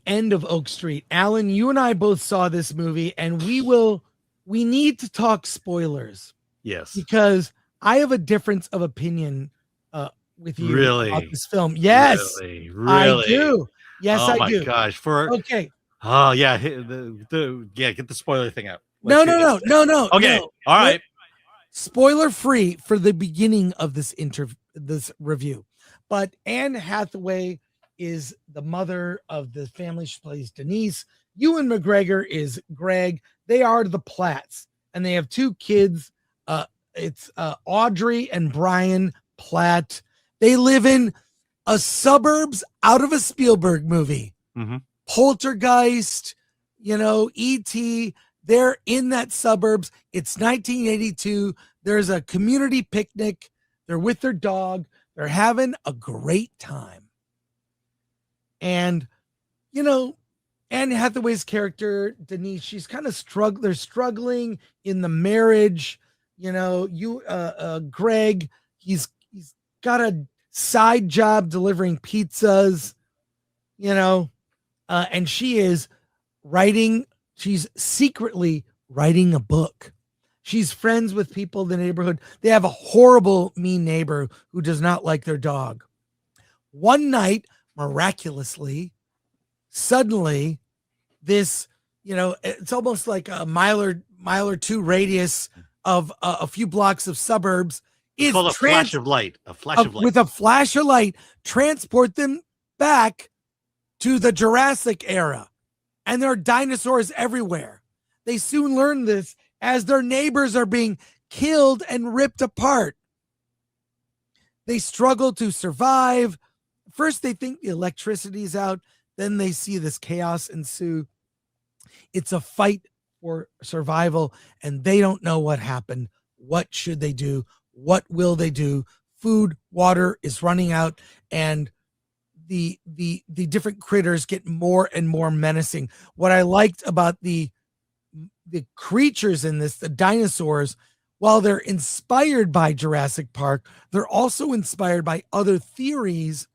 end of Oak Street. Alan, you and I both saw this movie, and we need to talk spoilers. Yes. Because I have a difference of opinion with you Really? about this film. Yes, Really? I do. Yes, Oh I my do. gosh. Okay. Oh yeah, get the spoiler thing out. No. Okay. All right. Spoiler free for the beginning of this review. But Anne Hathaway is the mother of the family. She plays Denise. Ewan McGregor is Greg. They are the Platts, and they have 2 kids. It's Audrey and Brian Platt. They live in a suburbs out of a Spielberg movie. Mm-hmm. Poltergeist, E.T. They're in that suburbs. It's 1982. There's a community picnic. They're with their dog. They're having a great time. And, Anne Hathaway's character, Denise, she's kind of they're struggling in the marriage. Greg, he's got a side job delivering pizzas, and she's secretly writing a book. She's friends with people in the neighborhood. They have a horrible, mean neighbor who does not like their dog. One night, miraculously, suddenly, this, it's almost like a mile or 2 radius of a few blocks of suburbs. It's called a flash of light. With a flash of light, transport them back to the Jurassic era. And there are dinosaurs everywhere. They soon learn this as their neighbors are being killed and ripped apart. They struggle to survive. First, they think the electricity's out. Then they see this chaos ensue. It's a fight for survival, and they don't know what happened. What should they do? What will they do? Food, water is running out, and the different critters get more and more menacing. What I liked about the creatures in this, the dinosaurs, while they're inspired by Jurassic Park, they're also inspired by other theories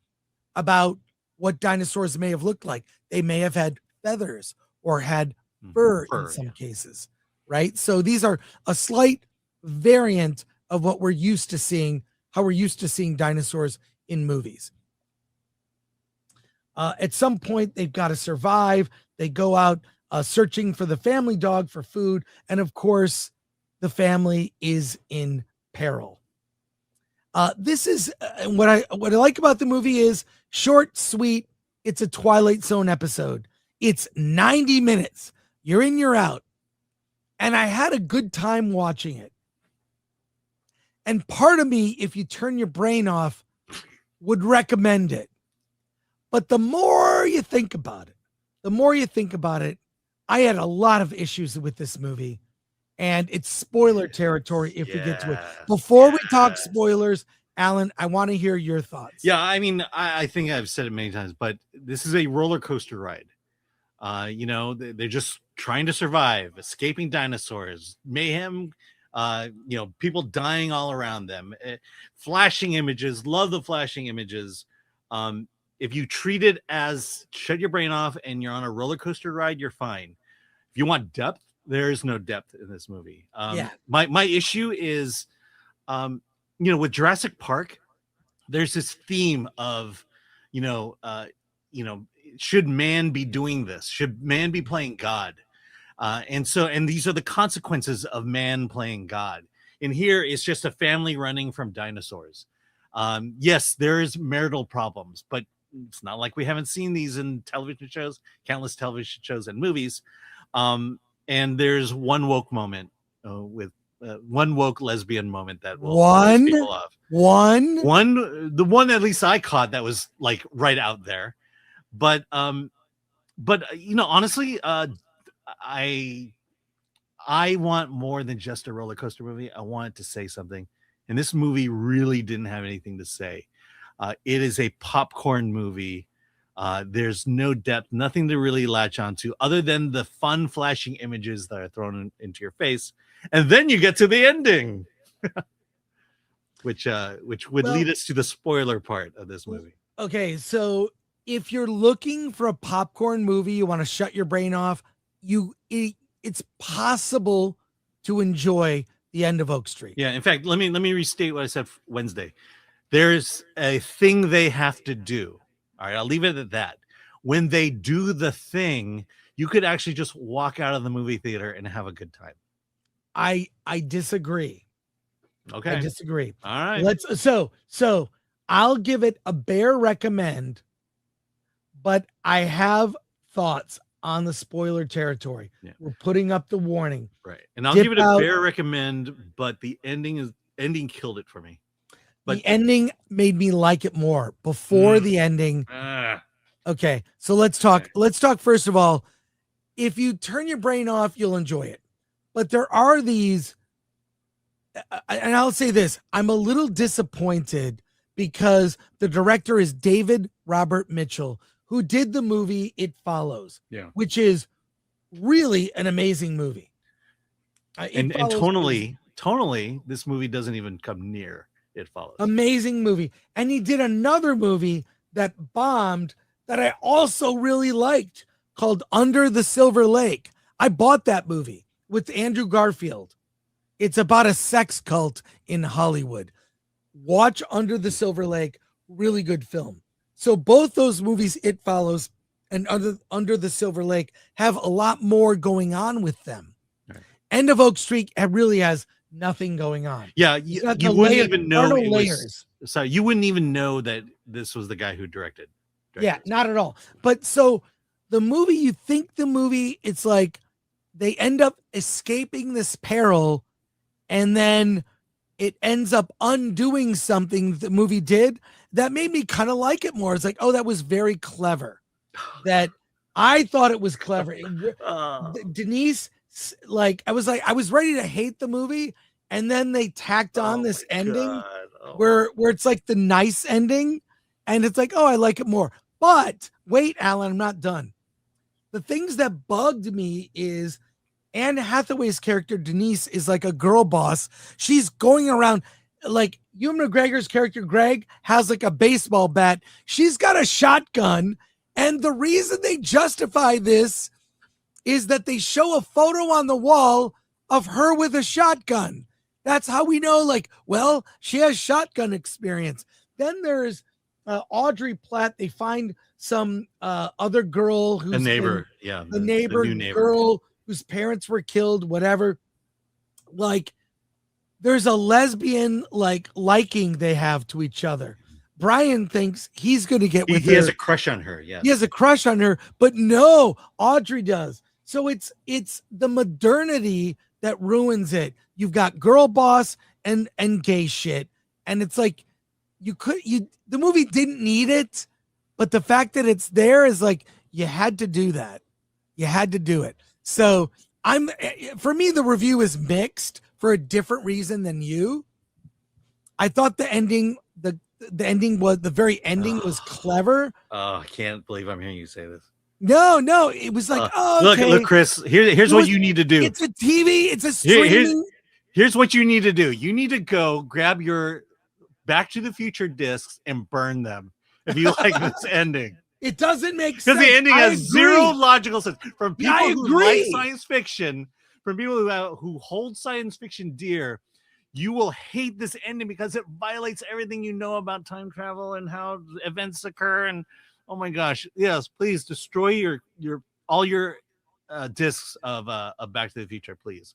about what dinosaurs may have looked like. They may have had feathers or had fur in some cases, right? So these are a slight variant of what we're used to seeing, how we're used to seeing dinosaurs in movies. At some point, they've got to survive. They go out searching for the family dog for food. And of course, the family is in peril. This is what I like about the movie is short, sweet. It's a Twilight Zone episode. It's 90 minutes. You're in, you're out. And I had a good time watching it. And part of me, if you turn your brain off, would recommend it. But the more you think about it, I had a lot of issues with this movie. And it's spoiler territory if we get to it. Before we talk spoilers, Alan, I want to hear your thoughts. Yeah, I mean, I think I've said it many times, but this is a roller coaster ride. They're just trying to survive, escaping dinosaurs, mayhem, people dying all around them, flashing images. Love the flashing images. If you treat it as shut your brain off and you're on a roller coaster ride, you're fine. If you want depth, there is no depth in this movie. My issue is, with Jurassic Park, there's this theme of, should man be doing this? Should man be playing God? And these are the consequences of man playing God. And here it's just a family running from dinosaurs. Yes, there is marital problems, but it's not like we haven't seen these in television shows, countless television shows and movies. And there's one woke moment with one woke lesbian moment that will piss people off. The one at least I caught that was like right out there. But honestly, I want more than just a roller coaster movie. I want it to say something. And this movie really didn't have anything to say. It is a popcorn movie. There's no depth, nothing to really latch onto other than the fun flashing images that are thrown into your face. And then you get to the ending, which would lead us to the spoiler part of this movie. Okay, so if you're looking for a popcorn movie, you want to shut your brain off, it's possible to enjoy The End of Oak Street. Yeah. In fact, let me restate what I said Wednesday. There's a thing they have to do. All right, I'll leave it at that. When they do the thing, you could actually just walk out of the movie theater and have a good time. I disagree. Okay. I disagree. All right. So I'll give it a bare recommend, but I have thoughts on the spoiler territory. Yeah. We're putting up the warning. Right. And I'll give it a bare recommend, but the ending killed it for me. But the ending made me like it more before the ending. Okay. So let's talk. Okay. Let's talk first of all. If you turn your brain off, you'll enjoy it. But there are these, and I'll say this, I'm a little disappointed because the director is David Robert Mitchell, who did the movie It Follows, which is really an amazing movie. And tonally, this movie doesn't even come near It Follows. Amazing movie. And he did another movie that bombed that I also really liked called Under the Silver Lake. I bought that movie with Andrew Garfield. It's about a sex cult in Hollywood. Watch Under the Silver Lake. Really good film. So both those movies, It Follows and Under the Silver Lake, have a lot more going on with them. Right. End of Oak Street really has nothing going on. Yeah, you wouldn't even know it was. Sorry, you wouldn't even know that this was the guy who directed. Yeah, not at all. But so the movie, you think the movie, it's like they end up escaping this peril, and then it ends up undoing something the movie did that made me kind of like it more. It's like, oh, that was very clever. That I thought it was clever. Denise, I was ready to hate the movie, and then they tacked on this ending where it's like the nice ending, and it's like, oh, I like it more. But wait, Alan, I'm not done. The things that bugged me is Anne Hathaway's character, Denise, is like a girl boss. She's going around like Ewan McGregor's character, Greg, has like a baseball bat. She's got a shotgun. And the reason they justify this is that they show a photo on the wall of her with a shotgun. That's how we know, like, well, she has shotgun experience. Then there's Audrey Platt. They find some other girl who's a neighbor. The neighbor girl whose parents were killed, whatever. Like, there's a lesbian liking they have to each other. Brian thinks he's going to get with her. He has a crush on her. Yeah, he has a crush on her, but no, Audrey does. So it's the modernity that ruins it. You've got girl boss and gay shit, and it's like the movie didn't need it, but the fact that it's there is like you had to do that. You had to do it. So for me, the review is mixed for a different reason than you. I thought the ending the very ending was clever. Oh, I can't believe I'm hearing you say this. No, it was like, okay. Look, Chris, here's what you need to do. It's a TV, it's a streaming. Here's what you need to do. You need to go grab your Back to the Future discs and burn them if you like this ending. It doesn't make sense. Because the ending has zero logical sense. From people who like science fiction, from people who hold science fiction dear, you will hate this ending because it violates everything you know about time travel and how events occur. And oh my gosh, yes, please destroy all your discs of Back to the Future, please.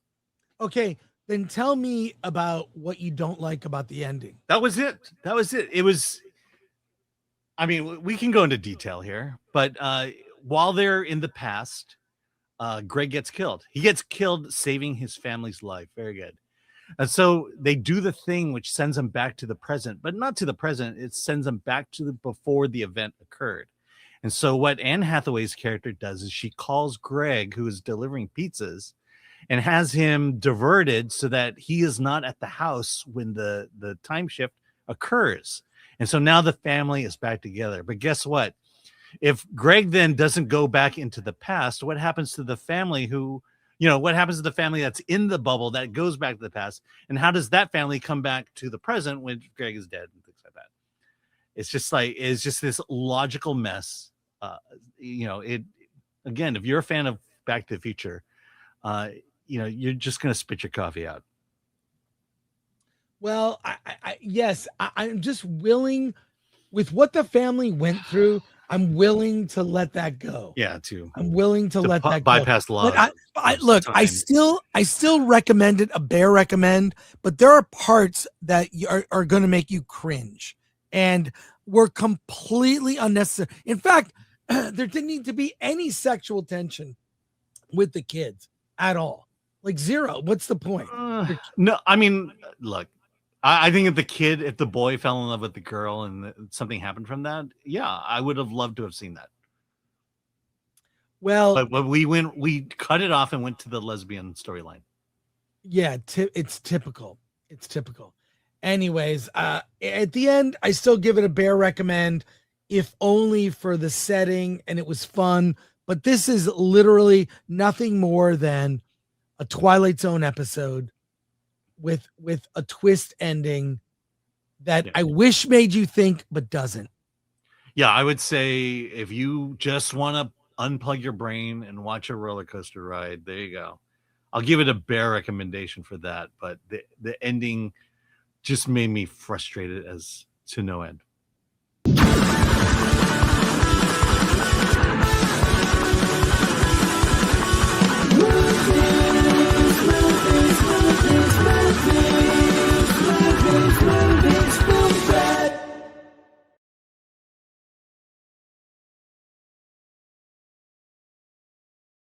Okay, then tell me about what you don't like about the ending. That was it. It was. I mean, we can go into detail here, but while they're in the past, Greg gets killed. He gets killed saving his family's life. Very good. And so they do the thing which sends them back to the present, but not to the present. It sends them back to before the event occurred. And so what Anne Hathaway's character does is she calls Greg, who is delivering pizzas, and has him diverted so that he is not at the house when the time shift occurs. And so now the family is back together. But guess what? If Greg then doesn't go back into the past, what happens to the family what happens to the family that's in the bubble that goes back to the past? And how does that family come back to the present when Greg is dead and things like that? It's just like it's just this logical mess. It again. If you're a fan of Back to the Future, you're just gonna spit your coffee out. Well, yes, I'm just willing with what the family went through. I'm willing to let that go. Yeah, to I'm willing to let that bypass go. laws. But look, I still recommend it, a bare recommend, but there are parts that are going to make you cringe and were completely unnecessary. In fact, there didn't need to be any sexual tension with the kids at all. Like zero. What's the point? No, I mean, look, I think if the boy fell in love with the girl and something happened from that, yeah, I would have loved to have seen that. Well, but we cut it off and went to the lesbian storyline. Yeah, it's typical. It's typical. Anyways, at the end, I still give it a bare recommend, if only for the setting, and it was fun. But this is literally nothing more than a Twilight Zone episode with a twist ending that I wish made you think, but doesn't. Yeah, I would say if you just want to unplug your brain and watch a roller coaster ride, there you go. I'll give it a bare recommendation for that. But the ending just made me frustrated as to no end.